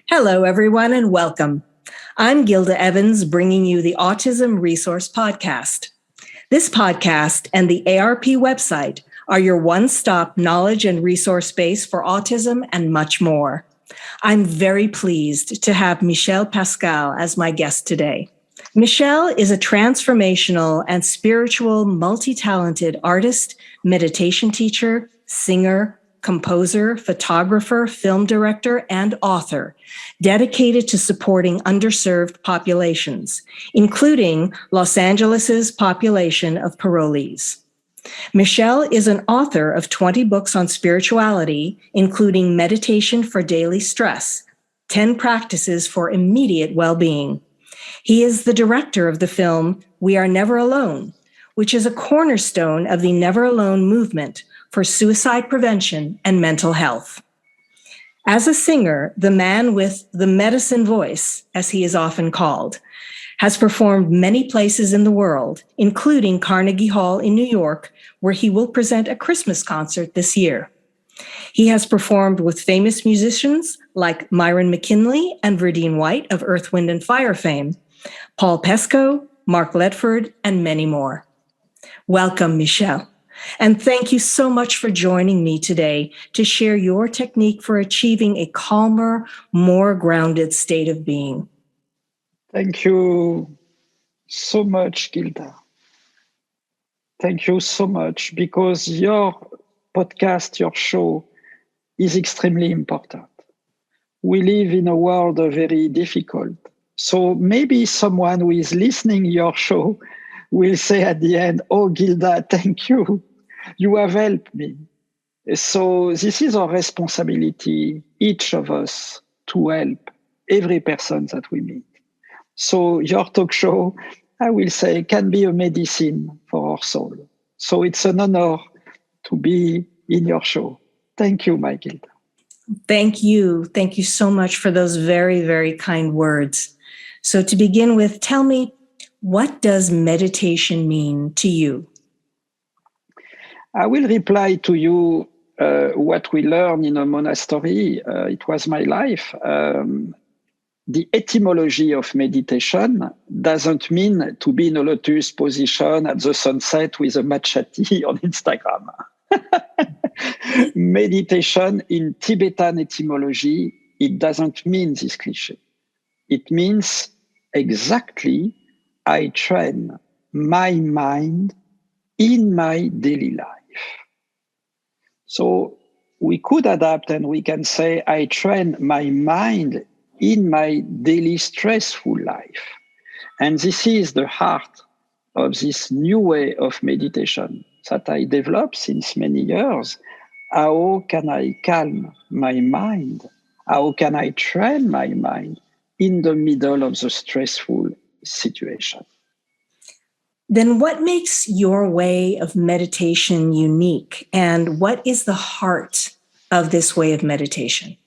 Hello, everyone, and welcome. I'm Gilda Evans, bringing you the Autism Resource Podcast. This podcast and the ARP website are your one-stop knowledge and resource base for autism and much more. I'm very pleased to have Michel Pascal as my guest today. Michel is a transformational and spiritual, multi-talented artist, meditation teacher, singer, composer, photographer, film director, and author, dedicated to supporting underserved populations, including Los Angeles's population of parolees. Michel is an author of 20 books on spirituality, including Meditation for Daily Stress, 10 Practices for Immediate Well-Being. He is the director of the film We Are Never Alone, which is a cornerstone of the Never Alone movement for suicide prevention and mental health. As a singer, the man with the medicine voice, as he is often called, has performed many places in the world, including Carnegie Hall in New York, where he will present a Christmas concert this year. He has performed with famous musicians like Myron McKinley and Verdine White of Earth, Wind & Fire fame, Paul Pesco, Mark Ledford, and many more. Welcome, Michel. And thank you so much for joining me today to share your technique for achieving a calmer, more grounded state of being. Thank you so much, Gilda. Thank you so much, because your podcast, your show, is extremely important. We live in a world very difficult. So maybe someone who is listening your show will say at the end, "Oh, Gilda, thank you. You have helped me." So this is our responsibility, each of us, to help every person that we meet. So your talk show, I will say, can be a medicine for our soul. So it's an honor to be in your show. Thank you, my Gilda. Thank you. Thank you so much for those very, very kind words. So to begin with, tell me, what does meditation mean to you? I will reply to you what we learned in a monastery. It was my life. The etymology of meditation doesn't mean to be in a lotus position at the sunset with a machete on Instagram. Meditation in Tibetan etymology, it doesn't mean this cliché. It means exactly, I train my mind in my daily life. So we could adapt and we can say, I train my mind in my daily stressful life. And this is the heart of this new way of meditation that I developed since many years. How can I calm my mind? How can I train my mind in the middle of the stressful situation? Then what makes your way of meditation unique? And what is the heart of this way of meditation?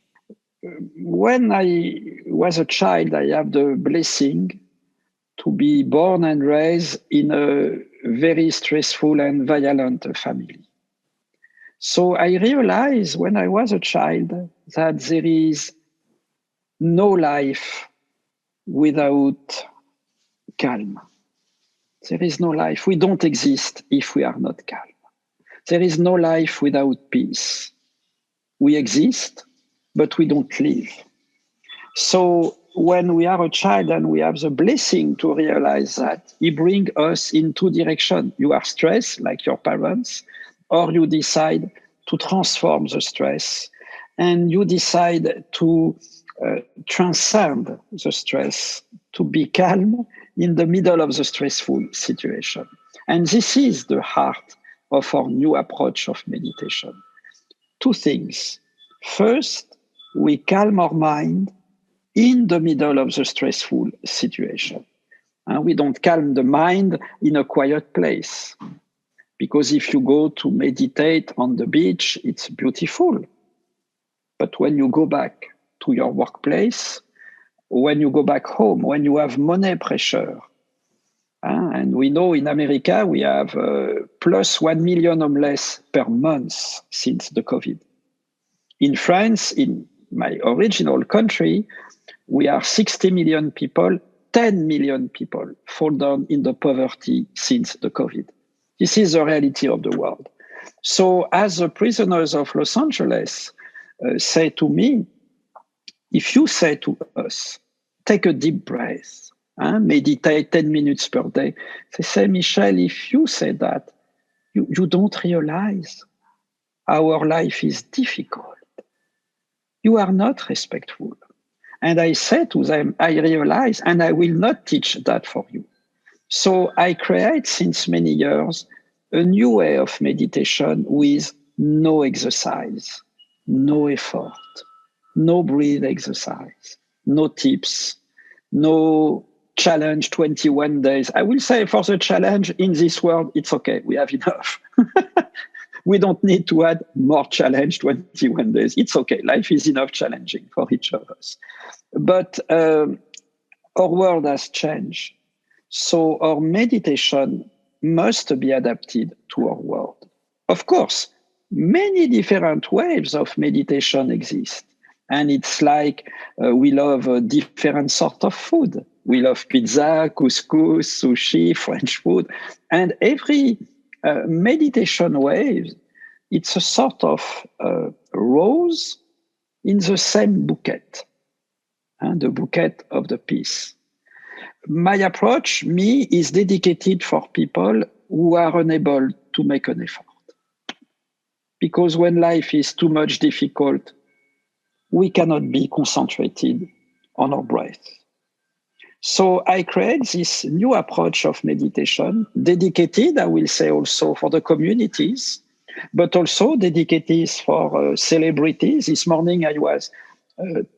When I was a child, I had the blessing to be born and raised in a very stressful and violent family. So I realized when I was a child that there is no life without calm. There is no life. We don't exist if we are not calm. There is no life without peace. We exist, but we don't live. So when we are a child and we have the blessing to realize that, He brings us in two directions. You are stressed, like your parents, or you decide to transform the stress, and you decide to transcend the stress, to be calm in the middle of the stressful situation. And this is the heart of our new approach of meditation. Two things. First, we calm our mind in the middle of the stressful situation. And we don't calm the mind in a quiet place. Because if you go to meditate on the beach, it's beautiful. But when you go back to your workplace, when you go back home, when you have money pressure, and we know in America we have plus 1 million homeless per month since the COVID. In France, in my original country, we are 60 million people, 10 million people fall down in the poverty since the COVID. This is the reality of the world. So as the prisoners of Los Angeles say to me, if you say to us, take a deep breath, meditate 10 minutes per day, they say, Michel, if you say that, you don't realize our life is difficult. You are not respectful. And I say to them, I realize, and I will not teach that for you. So I create since many years a new way of meditation with no exercise, no effort, no breathe exercise, no tips, no challenge 21 days. I will say for the challenge in this world, it's okay. We have enough. We don't need to add more challenge 21 days. It's okay. Life is enough challenging for each of us. But our world has changed. So our meditation must be adapted to our world. Of course, many different waves of meditation exist. And it's like we love a different sort of food. We love pizza, couscous, sushi, French food. And every meditation wave, it's a sort of rose in the same bouquet, the bouquet of the peace. My approach, me, is dedicated for people who are unable to make an effort. Because when life is too much difficult, we cannot be concentrated on our breath. So I create this new approach of meditation, dedicated, I will say also for the communities, but also dedicated for celebrities. This morning I was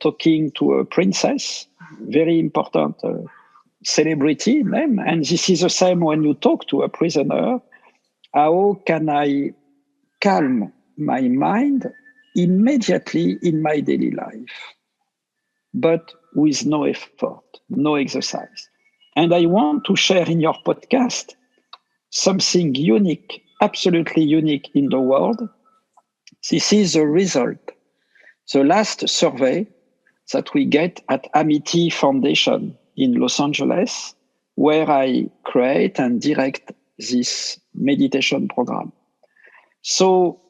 talking to a princess, very important celebrity name, and this is the same when you talk to a prisoner. How can I calm my mind immediately in my daily life, but with no effort, no exercise? And I want to share in your podcast something unique, absolutely unique in the world. This is the result. The last survey that we get at Amity Foundation in Los Angeles, where I create and direct this meditation program. So,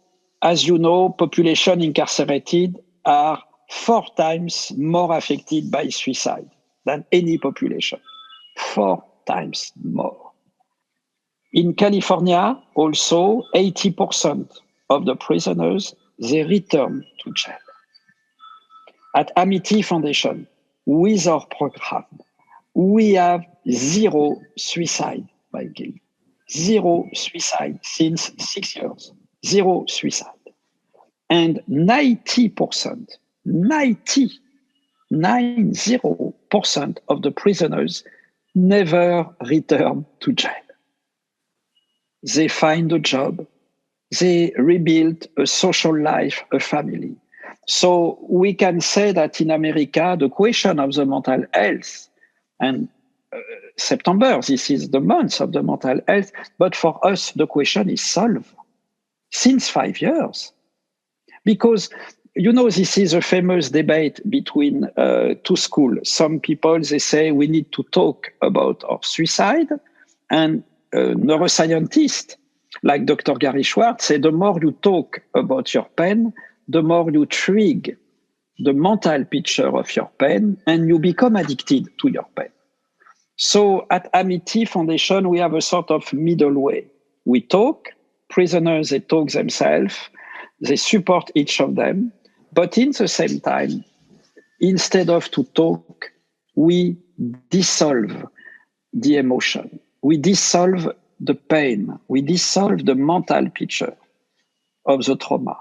as you know, population incarcerated are 4 times more affected by suicide than any population. 4 times more. In California, also, 80% of the prisoners, they return to jail. At Amity Foundation, with our program, we have 0 suicide by guilt. 0 suicide since 6 years. 0 suicide. And 90% of the prisoners never return to jail. They find a job. They rebuild a social life, a family. So we can say that in America, the question of the mental health, and September, this is the month of the mental health, but for us, the question is solved since 5 years. Because, you know, this is a famous debate between 2 schools. Some people, they say we need to talk about our suicide, and neuroscientists like Dr. Gary Schwartz say the more you talk about your pain, the more you trigger the mental picture of your pain, and you become addicted to your pain. So at Amity Foundation, we have a sort of middle way. We talk, prisoners, they talk themselves, they support each of them, but in the same time, instead of to talk, we dissolve the emotion. We dissolve the pain. We dissolve the mental picture of the trauma.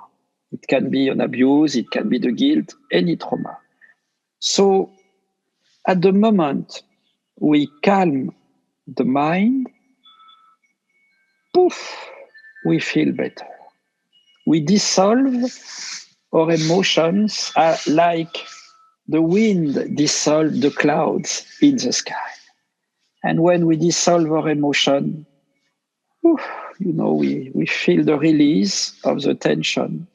It can be an abuse, it can be the guilt, any trauma. So at the moment we calm the mind, poof, we feel better. We dissolve our emotions like the wind dissolves the clouds in the sky. And when we dissolve our emotion, you know, we feel the release of the tension,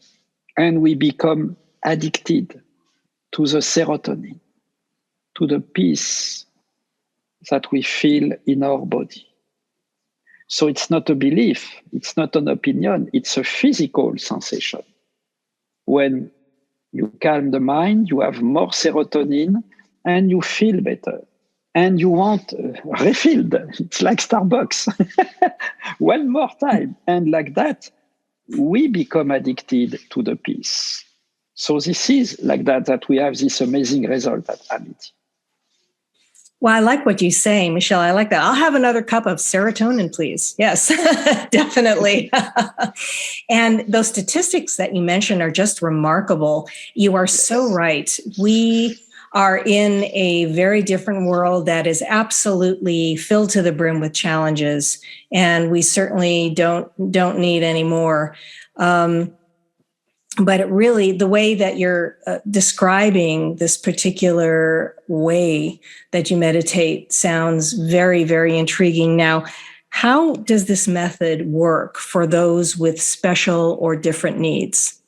and we become addicted to the serotonin, to the peace that we feel in our body. So it's not a belief, it's not an opinion, it's a physical sensation. When you calm the mind, you have more serotonin and you feel better. And you want refilled. It's like Starbucks. One more time. And like that, we become addicted to the peace. So this is like that we have this amazing result at Amity. Well, I like what you say, Michel. I like that. I'll have another cup of serotonin, please. Yes, definitely. And those statistics that you mentioned are just remarkable. You are so right. We are in a very different world that is absolutely filled to the brim with challenges, and we certainly don't need any more. But it really, the way that you're describing this particular way that you meditate sounds very, very intriguing. Now, how does this method work for those with special or different needs?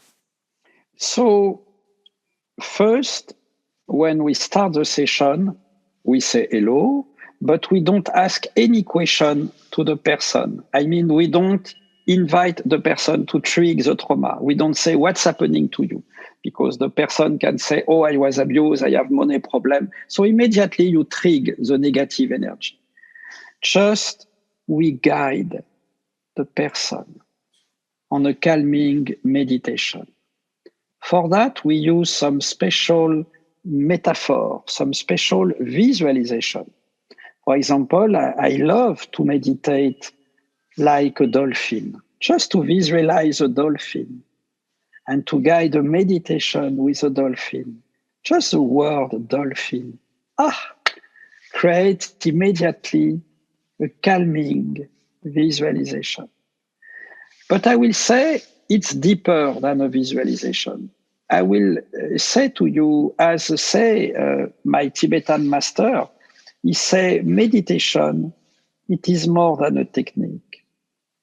So, first, when we start the session, we say hello, but we don't ask any question to the person. I mean, we don't invite the person to trigger the trauma. We don't say what's happening to you, because the person can say, oh, I was abused, I have money problem. So immediately you trigger the negative energy. Just we guide the person on a calming meditation. For that, we use some special metaphor, some special visualization. For example, I love to meditate like a dolphin, just to visualize a dolphin and to guide a meditation with a dolphin. Just the word dolphin. Create immediately a calming visualization. But I will say it's deeper than a visualization. I will say to you, as my Tibetan master, he say meditation, it is more than a technique.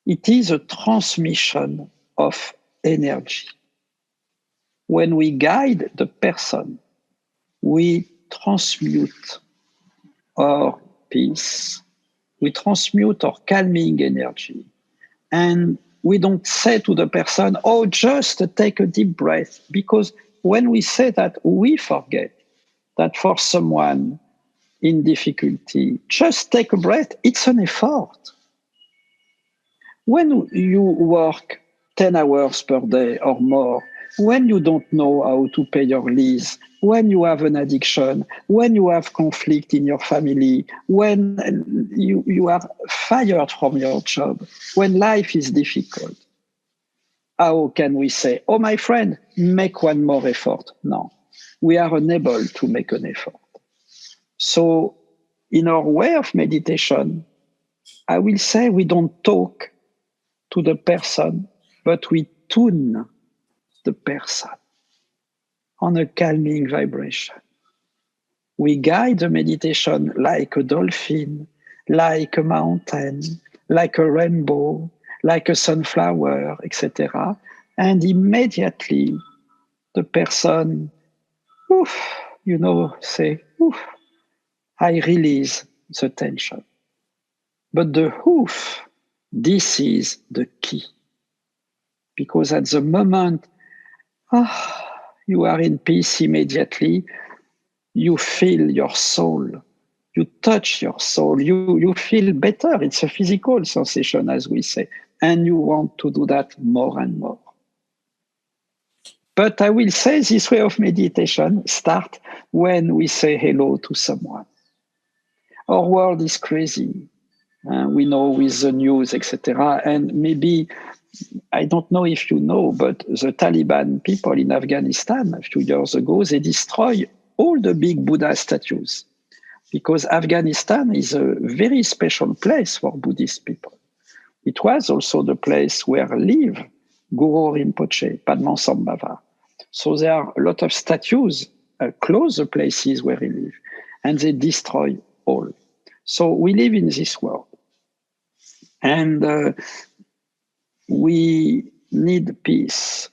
It is a transmission of energy. When we guide the person, we transmute our peace, we transmute our calming energy. And we don't say to the person, oh, just take a deep breath, because when we say that, we forget that for someone in difficulty, just take a breath, it's an effort. When you work 10 hours per day or more, when you don't know how to pay your lease, when you have an addiction, when you have conflict in your family, when you are fired from your job, when life is difficult, how can we say, oh, my friend, make one more effort? No, we are unable to make an effort. So in our way of meditation, I will say we don't talk to the person, but we tune the person on a calming vibration. We guide the meditation like a dolphin, like a mountain, like a rainbow, like a sunflower, etc. And immediately the person, say, I release the tension. But the this is the key. Because at the moment, you are in peace immediately, you feel your soul, you touch your soul, you feel better. It's a physical sensation, as we say, and you want to do that more and more. But I will say this way of meditation start when we say hello to someone. Our world is crazy. We know with the news, etc. And maybe, I don't know if you know, but the Taliban people in Afghanistan a few years ago, they destroyed all the big Buddha statues, because Afghanistan is a very special place for Buddhist people. It was also the place where live Guru Rinpoche, Padmasambhava. So there are a lot of statues close the places where he live, and they destroy all. So we live in this world. And we need peace.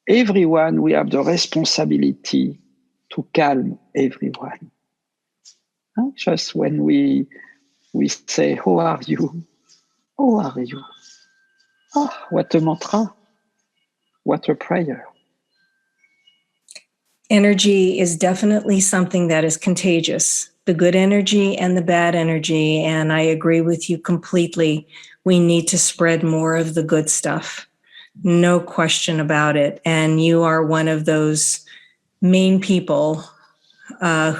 Everyone, we have the responsibility to calm everyone. Just when we say, how are you? How are you? Ah, what a mantra. What a prayer. Energy is definitely something that is contagious, the good energy and the bad energy. And I agree with you completely. We need to spread more of the good stuff. No question about it. And you are one of those main people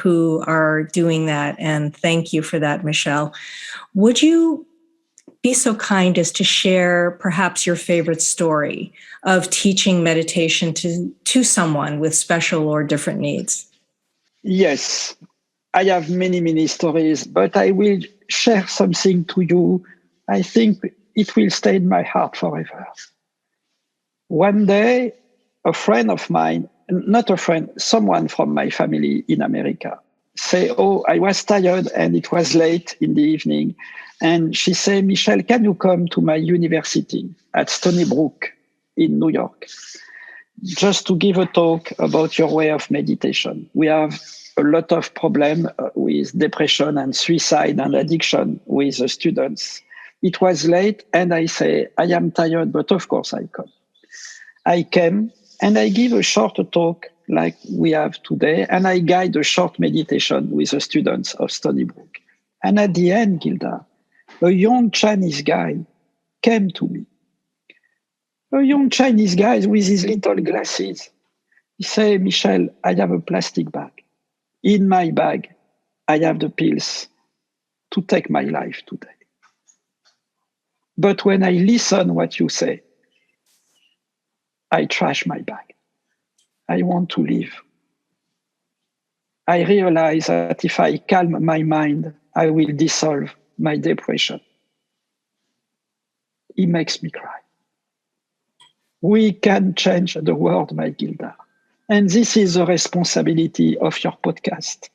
who are doing that. And thank you for that, Michel. Would you be so kind as to share perhaps your favorite story of teaching meditation to someone with special or different needs? Yes, I have many, many stories, but I will share something to you. I think it will stay in my heart forever. One day, a friend of mine, not a friend, someone from my family in America, say, oh, I was tired and it was late in the evening. And she said, Michel, can you come to my university at Stony Brook in New York, just to give a talk about your way of meditation? We have a lot of problem with depression and suicide and addiction with the students. It was late and I say, I am tired, but of course I come. I came and I give a short talk like we have today, and I guide a short meditation with the students of Stony Brook. And at the end, Gilda, a young Chinese guy came to me. A young Chinese guy with his little glasses. He said, Michel, I have a plastic bag. In my bag, I have the pills to take my life today. But when I listen what you say, I trash my bag. I want to live. I realize that if I calm my mind, I will dissolve my depression. It makes me cry. We can change the world, my Gilda. And this is the responsibility of your podcast.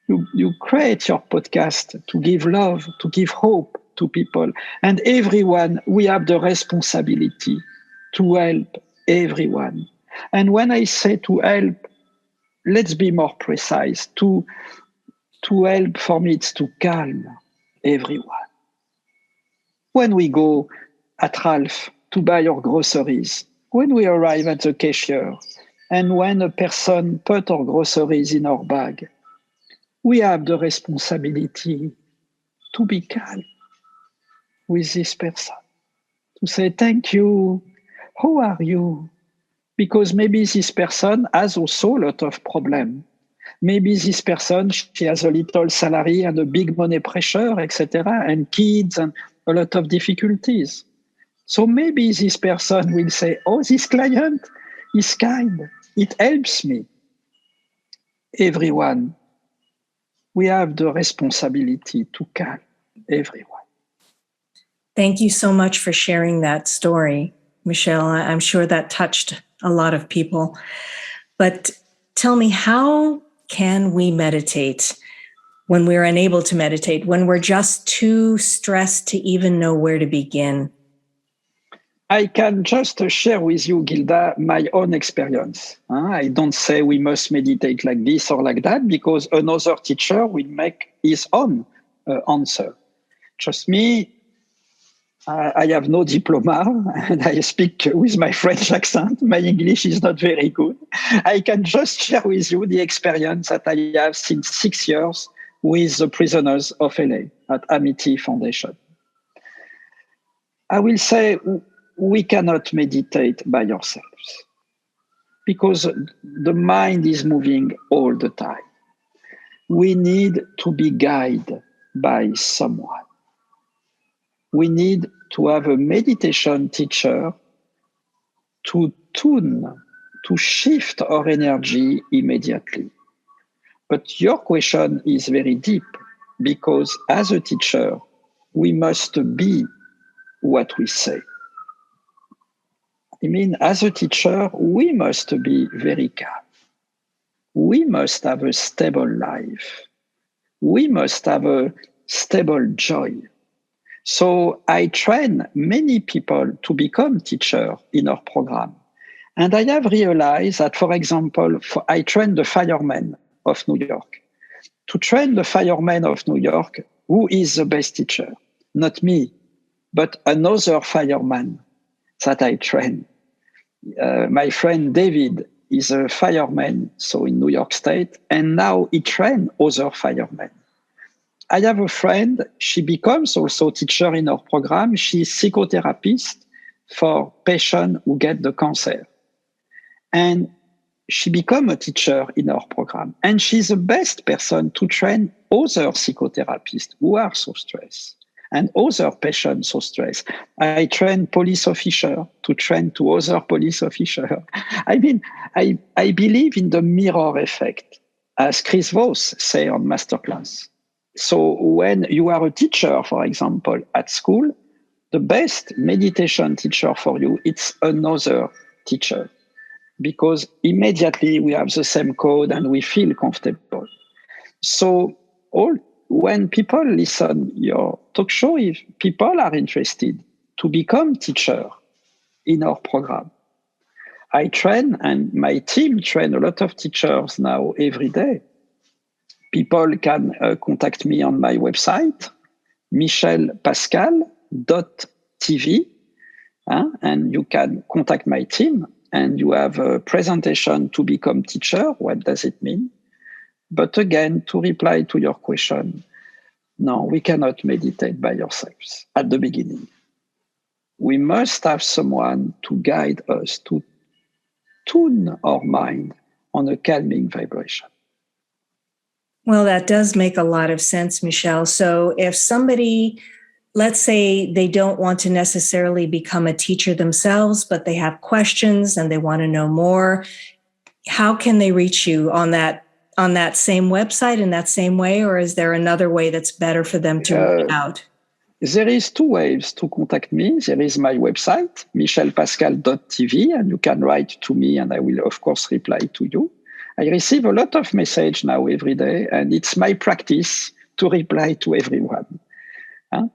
You create your podcast to give love, to give hope to people. And everyone, we have the responsibility to help everyone. And when I say to help, let's be more precise. To help, for me, it's to calm everyone. When we go at Ralph to buy our groceries, when we arrive at the cashier, and when a person put our groceries in our bag, we have the responsibility to be calm with this person, to say, thank you, how are you? Because maybe this person has also a lot of problems. Maybe this person, she has a little salary and a big money pressure, etc., and kids and a lot of difficulties. So maybe this person will say, oh, this client is kind. It helps me. Everyone, we have the responsibility to calm everyone. Thank you so much for sharing that story, Michel. I'm sure that touched a lot of people. But tell me, how can we meditate when we're unable to meditate, when we're just too stressed to even know where to begin? I can just share with you, Gilda, my own experience. I don't say we must meditate like this or like that, because another teacher will make his own answer. Trust me, I have no diploma and I speak with my French accent. My English is not very good. I can just share with you the experience that I have since 6 years with the prisoners of LA at Amity Foundation. I will say we cannot meditate by ourselves because the mind is moving all the time. We need to be guided by someone. We need to have a meditation teacher to tune, to shift our energy immediately. But your question is very deep because as a teacher, we must be what we say. I mean, as a teacher, we must be very calm. We must have a stable life. We must have a stable joy. So I train many people to become teachers in our program. And I have realized that, for example, I trained the firemen of New York. To train the firemen of New York, who is the best teacher? Not me, but another fireman that I trained. My friend David is a fireman, so in New York State, and now he trains other firemen. I have a friend, she becomes also teacher in our program. She's psychotherapist for patients who get the cancer. And she become a teacher in our program. And she's the best person to train other psychotherapists who are so stressed and other patients so stressed. I train police officer to train to other police officer. I mean, I believe in the mirror effect, as Chris Voss say on Masterclass. So when you are a teacher, for example, at school, the best meditation teacher for you, it's another teacher, because immediately we have the same code and we feel comfortable. So when people listen your talk show, if people are interested to become teacher in our program, I train, and my team train a lot of teachers now every day. People can contact me on my website, michelpascal.tv, and you can contact my team, and you have a presentation to become teacher. What does it mean? But again, to reply to your question, no, we cannot meditate by ourselves at the beginning. We must have someone to guide us, to tune our mind on a calming vibration. Well, that does make a lot of sense, Michel. So if somebody, let's say they don't want to necessarily become a teacher themselves, but they have questions and they want to know more, how can they reach you on that same website in that same way? Or is there another way that's better for them to reach out? There is two ways to contact me. There is my website, michelpascal.tv, and you can write to me and I will, of course, reply to you. I receive a lot of messages now every day, and it's my practice to reply to everyone,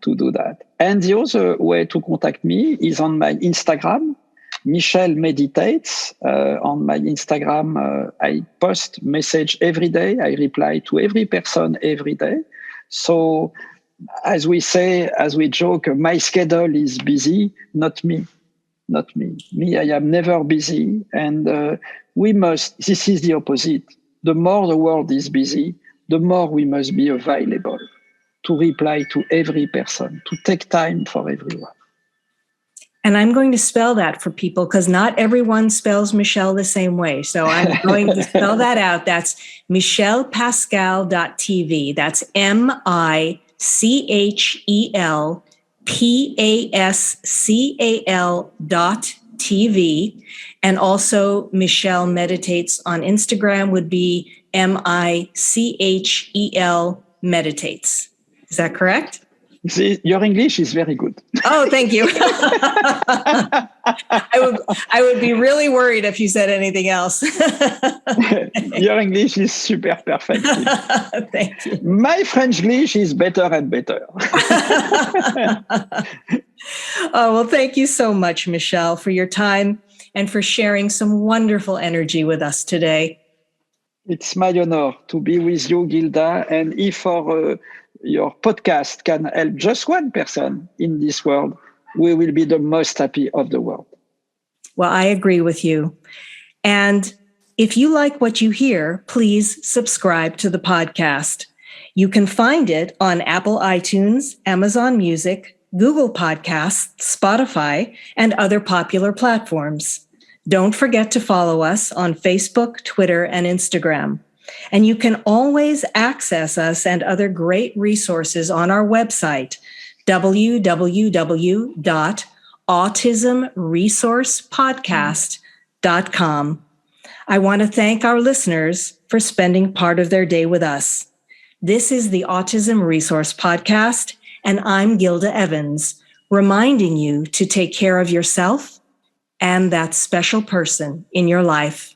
to do that. And the other way to contact me is on my Instagram, Michel Meditates. On my Instagram, I post message every day. I reply to every person every day. So as we say, as we joke, my schedule is busy, not me. Not me. Me, I am never busy. And this is the opposite. The more the world is busy, the more we must be available to reply to every person, to take time for everyone. And I'm going to spell that for people because not everyone spells Michel the same way. So I'm going to spell that out. That's michelpascal.tv. That's MICHELPASCAL.TV. And also Michel Meditates on Instagram would be MICHEL Meditates. Is that correct? Your English is very good. Oh, thank you. I would be really worried if you said anything else. Your English is super perfect. Thank you. My French English is better and better. Oh, well, thank you so much, Michel, for your time and for sharing some wonderful energy with us today. It's my honor to be with you, Gilda. And if your podcast can help just one person in this world, we will be the most happy of the world. Well, I agree with you. And if you like what you hear, please subscribe to the podcast. You can find it on Apple iTunes, Amazon Music, Google Podcasts, Spotify, and other popular platforms. Don't forget to follow us on Facebook, Twitter, and Instagram. And you can always access us and other great resources on our website, www.autismresourcepodcast.com. I want to thank our listeners for spending part of their day with us. This is the Autism Resource Podcast, and I'm Gilda Evans, reminding you to take care of yourself and that special person in your life.